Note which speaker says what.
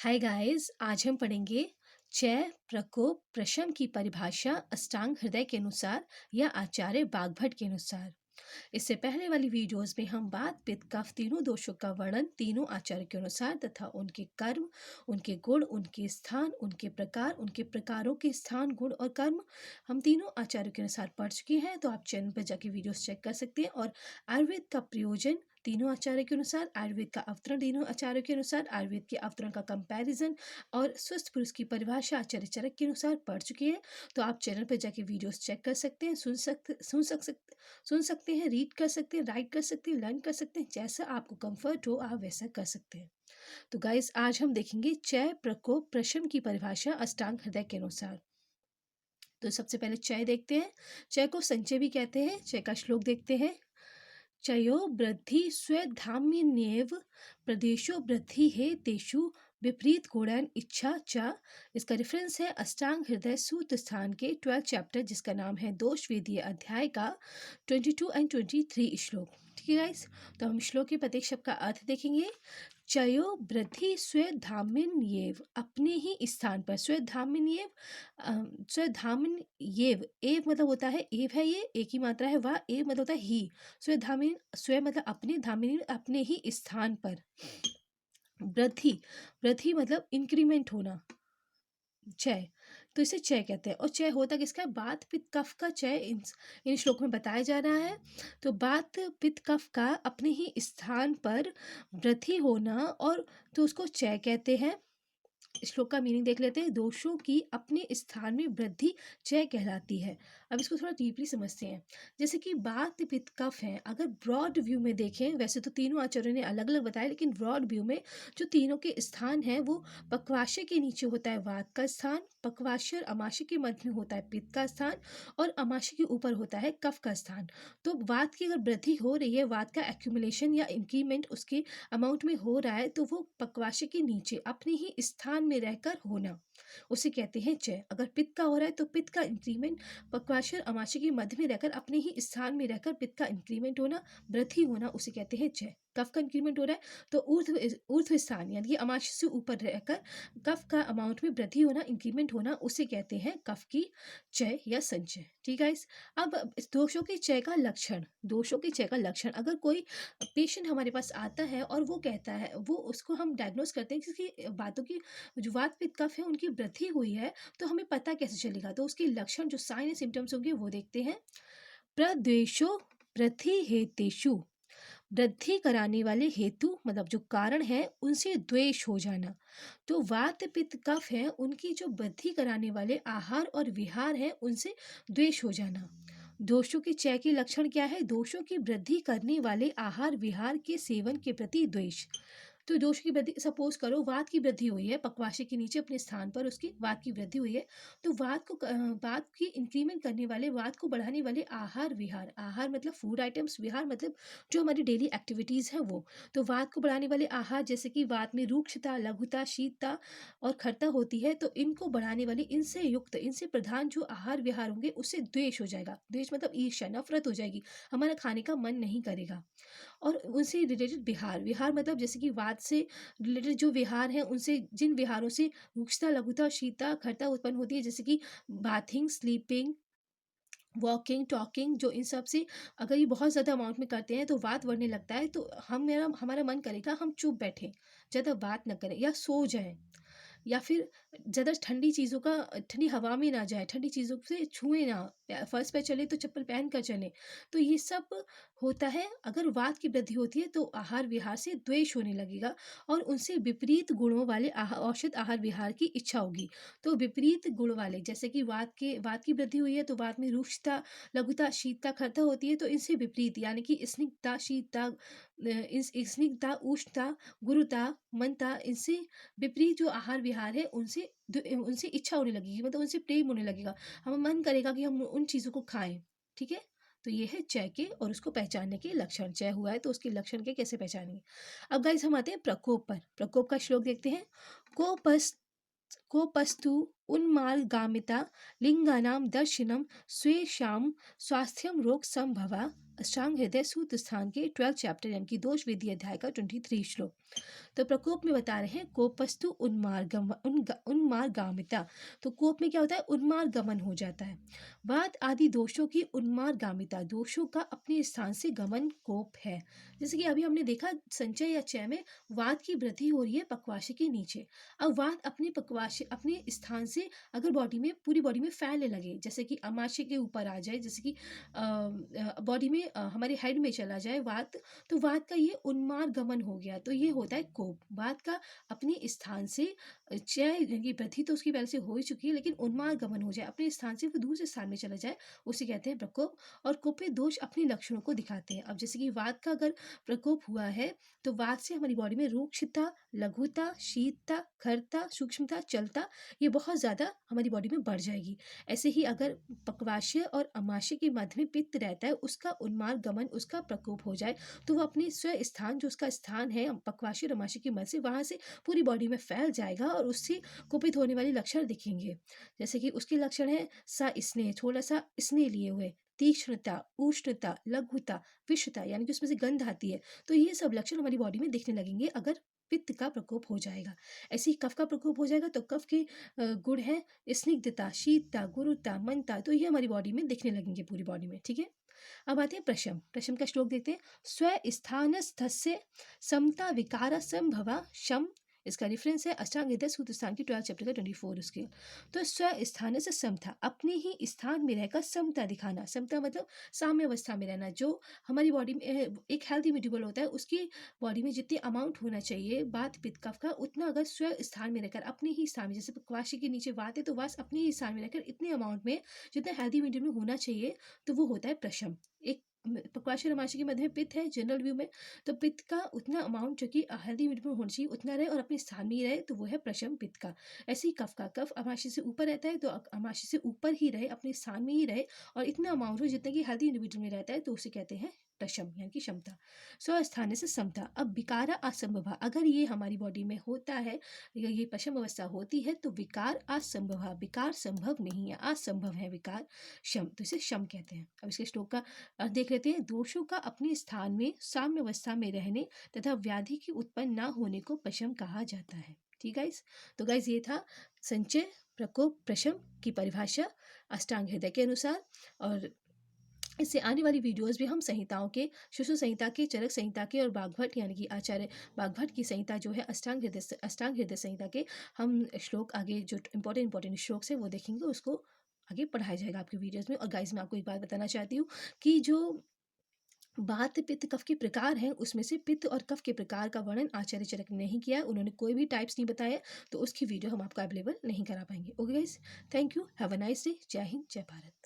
Speaker 1: Hi guys, आज हम पढ़ेंगे चय, प्रकोप, प्रशम की परिभाषा अष्टांग हृदय के अनुसार या आचार्य बागभट्ट के अनुसार। इससे पहले वाली वीडियोस में हम वात पित्त कफ तीनों दोषों का वर्णन तीनों आचार्य के अनुसार तथा उनके कर्म, उनके गुण, उनके स्थान, उनके प्रकार, उनके प्रकारों के स्थान, गुण और कर्म हम तीनों आचार्यों के अनुसार पढ़ चुके हैं। तो आप चैनल पर जाके वीडियोस चेक कर सकते हैं। और आयुर्वेद का प्रयोजन तीनों आचार्य के अनुसार, आयुर्वेद का अवतरण तीनों आचार्यों के अनुसार, आयुर्वेद के अवतरण का कंपैरिजन और स्वस्थ पुरुष की परिभाषा आचार्य चरक के अनुसार पढ़ चुके हैं। तो आप चैनल पर जाके वीडियोस चेक कर सकते हैं, सुन सकते हैं, रीड कर सकते हैं, राइट कर सकते हैं, लर्न कर सकते हैं। जैसा आपको कंफर्ट हो आप वैसा कर सकते हैं। तो गाइस, आज हम देखेंगे चय, प्रकोप, प्रशम की परिभाषा अष्टांग हृदय के अनुसार। तो सबसे पहले चय देखते हैं। चय को संचय भी कहते हैं। चय का श्लोक देखते हैं। चयो वृद्धि स्वधाम्यन्येव प्रदेशो वृद्धि है तेषु विपरीत गुणन इच्छा च। इसका रेफरेंस है अष्टांग हृदय सूत्र स्थान के 12 चैप्टर, जिसका नाम है दोष वेदीय अध्याय का 22 एंड 23 श्लोक। ठीक है गाइस, तो हम श्लोक के प्रत्येक शब्द का अर्थ देखेंगे। चयो वृद्धि स्वधाम्यन्येव, अपने ही स्थान पर। स्वधाम्यन्येव, स्वधाम्यन्येव, एव मतलब होता है एव है, ये एक ही मात्रा है। वह एव मतलब होता है ही। स्वधाम्य, स्व मतलब अपने, धामिनी अपने ही स्थान पर। वृद्धि, वृद्धि मतलब इंक्रीमेंट होना। चय, तो इसे चय कहते हैं। और चय होता किसका है? बात पित्त कफ का चय इन श्लोक में बताया जा रहा है। तो बात पित्त कफ का अपने ही स्थान पर वृद्धि होना, और तो उसको चय कहते हैं। श्लोक का मीनिंग देख लेते हैं। दोषों की अपने स्थान में वृद्धि चय कहलाती है। अब इसको थोड़ा डीपली समझते हैं। जैसे कि बात पित्त कफ है, अगर ब्रॉड व्यू में देखें, वैसे तो तीनों आचार्यों ने अलग अलग बताया, लेकिन ब्रॉड व्यू में जो तीनों के स्थान है वो पक्वाशय के नीचे होता है वात का स्थान, पक्वाशय और अमाशय के मध्य में होता है पित्त का स्थान, और अमाशय के ऊपर होता है कफ का स्थान। तो वात की अगर वृद्धि हो रही है, वात का एक्यूमुलेशन या इंक्रीमेंट उसके अमाउंट में हो रहा है, तो वो पक्वाशय के नीचे अपने ही स्थान में रहकर होना, उसे कहते हैं चय। अगर पित्त का हो रहा है तो पित्त का इंक्रीमेंट पक्वाशय और अमाशय के मध्य में रहकर अपने ही स्थान में रहकर पित्त का इंक्रीमेंट होना, वृद्धि होना, उसे कहते हैं चय। कफ का इंक्रीमेंट हो रहा है तो ऊर्ध्व स्थान यानी कि अमाशय से ऊपर रहकर कफ का अमाउंट में वृद्धि होना, इंक्रीमेंट होना, उसे कहते हैं कफ की चय या संचय। ठीक है गाइस। अब इस दोषों के चय का लक्षण, दोषों के चय का लक्षण, अगर कोई पेशेंट हमारे पास आता है और वो कहता है, वो उसको हम डायग्नोस करते हैं किसी बातों की, जो वात पित्त कफ है उनकी वृद्धि हुई है, तो हमें पता कैसे चलेगा? तो उसके लक्षण, जो साइन एंड सिम्टम्स होंगे, वो देखते हैं। प्रद्वेषो वृद्धि हेतेषु, वृद्धि कराने वाले हेतु मतलब जो कारण है उनसे द्वेष हो जाना। तो वात पित्त कफ है, उनकी जो वृद्धि कराने वाले आहार और विहार है उनसे द्वेष हो जाना। दोषों के चय के लक्षण क्या है? दोषों की वृद्धि करने वाले आहार विहार के सेवन के प्रति द्वेष। तो दोष की वृद्धि, सपोज करो वात की वृद्धि हुई है, पक्वाशय के नीचे अपने स्थान पर उसकी वात की वृद्धि हुई है, तो वात की इंक्रीमेंट करने वाले, वात को बढ़ाने वाले आहार विहार, आहार मतलब फूड आइटम्स, विहार मतलब जो हमारी डेली एक्टिविटीज है वो। तो वात को बढ़ाने वाले आहार, जैसे कि वात में रूक्षता, लघुता, शीतता और खरता होती है, तो इनको बढ़ाने वाली, इनसे युक्त, इनसे प्रधान जो आहार विहार होंगे उससे द्वेष हो जाएगा। द्वेष मतलब ईर्ष्या, नफरत हो जाएगी, हमारा खाने का मन नहीं करेगा। और उनसे रिलेटेड विहार, विहार मतलब जैसे कि वात से रिलेटेड जो विहार हैं, उनसे जिन विहारों से रुक्षता, लघुता, शीतता, खरता उत्पन्न होती है, जैसे कि बाथिंग, स्लीपिंग, वॉकिंग, टॉकिंग, जो इन सब से अगर ये बहुत ज़्यादा अमाउंट में करते हैं तो वात बढ़ने लगता है। तो हमारा मन करेगा हम चुप बैठें, ज़्यादा बात ना करें या सो जाएं, या फिर ज़्यादा ठंडी चीज़ों का, ठंडी हवा में ना जाए, ठंडी चीज़ों से छुएँ ना, फर्श पे चले तो चप्पल पहन कर चलें। तो ये सब होता है। अगर वात की वृद्धि होती है तो आहार विहार से द्वेष होने लगेगा, और उनसे विपरीत गुणों वाले औषध आहार विहार की इच्छा होगी। तो विपरीत गुण वाले, जैसे कि वात की वृद्धि हुई है तो वात में रुक्षता, लघुता, शीतता, खरता होती है, तो इनसे विपरीत यानी कि स्निग्धता, शीतता, स्निग्धता, उष्णता, गुरुता, मनता, इनसे विपरीत जो आहार विहार है उनसे इच्छा होने लगेगी, मतलब उनसे प्रेम होने लगेगा, हमें मन करेगा कि हम उन चीज़ों को खाएं। ठीक है। तो ये है चय के और उसको पहचानने के लक्षण। चय हुआ है तो उसके लक्षण के कैसे पहचानेंगे? अब गाइस, हम आते हैं प्रकोप पर। प्रकोप का श्लोक देखते हैं। कोपस कोपस्तु उन्मार्गामिता लिंगानां दर्शनम स्वेषां स्वास्थ्यम रोग संभवा अष्टांग हृदय सूत्र स्थान के 12 चैप्टर यानी कि दोष विधि अध्याय का 23 श्लोक। तो प्रकोप में बता रहे हैं कोपस्तु उन्मार्गामिता। तो कोप में क्या होता है, उन्मार्गमन हो जाता है। वात आदि दोषों की उन्मार्गामिता, दोषों का अपने स्थान से गमन कोप है। जैसे कि अभी हमने देखा संचय या चय में वात की वृद्धि हो रही है पक्वाशय के नीचे। अब वात अपने पक्वाशय अपने स्थान से अगर बॉडी में पूरी बॉडी में फैलने लगे, जैसे कि अमाशय के ऊपर आ जाए, जैसे कि बॉडी में हमारे हेड में चला जाए वात, तो वात का ये उन्मार्ग गमन हो गया, तो ये होता है कोप। वात का अपने स्थान से चय यानी वृद्धि तो उसकी पहले से हो ही चुकी है, लेकिन उन्मार्ग गमन हो जाए, अपने स्थान से वो दूसरे स्थान में चला जाए, उसे कहते हैं प्रकोप। और कोपे दोष अपने लक्षणों को दिखाते हैं। अब जैसे कि वात का अगर प्रकोप हुआ है तो वात से हमारी बॉडी में रूक्षता, लघुता, शीतता, खरता, सूक्ष्मता, चलता, ये बहुत ज़्यादा हमारी बॉडी में बढ़ जाएगी। ऐसे ही अगर पक्वाशय और अमाशय के मध्य में पित्त रहता है, उसका उन्मार्ग गमन, उसका प्रकोप हो जाए, तो वो अपने स्व स्थान, जो उसका स्थान है पक्वाशय और अमाशय के मध्य से, वहाँ से पूरी बॉडी में फैल जाएगा और उससे कुपित होने वाले लक्षण दिखेंगे। जैसे कि उसके लक्षण है स्नेह, थोड़ा सा स्नेह लिए हुए, तीक्ष्णता, उष्णता, लघुता, विषता यानी कि उसमें से गंध आती है। तो ये सब लक्षण हमारी बॉडी में दिखने लगेंगे अगर पित्त का प्रकोप हो जाएगा। ऐसे ही कफ का प्रकोप हो जाएगा तो कफ के गुण है स्निग्धता, शीतता, गुरुता, मनता, तो ये हमारी बॉडी में दिखने लगेंगे पूरी बॉडी में। ठीक है, अब आते हैं प्रशम। प्रशम का श्लोक देखते हैं। स्व स्थानस्थस्य समता विकार संभवा शम। इसका रेफरेंस है अष्टांग हृदय सूत्र स्थान की 12 चैप्टर का 24 उसके। तो स्व स्थान से समता, अपने ही स्थान में रहकर समता दिखाना। समता मतलब साम्य अवस्था में रहना। जो हमारी बॉडी में एक हेल्थी इंडिविजुअल होता है, उसकी बॉडी में जितनी अमाउंट होना चाहिए वात पित्त कफ का, उतना अगर स्व स्थान में रहकर अपने ही स्थान में, जैसे पक्वाशय के नीचे वात है तो वात अपने ही स्थान में रहकर इतने अमाउंट में जितना हेल्थी मीडियम में होना चाहिए, तो वो होता है प्रशम। एक पक्वाशय और अमाशय के मध्य में पित्त है जनरल व्यू में, तो पित्त का उतना अमाउंट जो कि हेल्दी मीडियम में होना चाहिए उतना रहे और अपने स्थान में ही रहे, तो वो है प्रशम पित्त का। ऐसे ही कफ का, कफ अमाशय से ऊपर रहता है तो अमाशय से ऊपर ही रहे, अपने स्थान में ही रहे और इतना अमाउंट हो जितना कि हेल्दी इंडिविजुअल में रहता है, तो उसे कहते हैं प्रशम यानी कि क्षमता। स्वस्थान से समता। अब विकारा असंभव, अगर ये हमारी बॉडी में होता है, ये प्रशम अवस्था होती है, तो विकार असंभव, विकार संभव नहीं है, असंभव है विकार, शम, तो इसे शम कहते हैं। अब इसके श्लोक का अर्थ देख लेते हैं। दोषों का अपने स्थान में साम्य अवस्था में रहने तथा व्याधि की उत्पन्न न होने को प्रशम कहा जाता है। ठीक है गाइस, तो गाइस ये था संचय, प्रकोप, प्रशम की परिभाषा अष्टांग हृदय के अनुसार। और इससे आने वाली वीडियोस भी हम संहिताओं के, शिशु संहिता के, चरक संहिता के और बागभट यानी कि आचार्य बागभट की संहिता जो है अष्टांग हृदय संहिता के, हम श्लोक आगे जो इंपॉर्टेंट श्लोक है वो देखेंगे, उसको आगे पढ़ाया जाएगा आपके वीडियोस में। और गाइस मैं आपको एक बात बताना चाहती हूँ कि जो वात पित्त कफ के प्रकार हैं, उसमें से पित्त और कफ के प्रकार का वर्णन आचार्य चरक ने नहीं किया, उन्होंने कोई भी टाइप्स नहीं बताया, तो उसकी वीडियो हम आपको अवेलेबल नहीं करा पाएंगे। Okay guys, thank you, have a nice day, जय हिंद, जय भारत।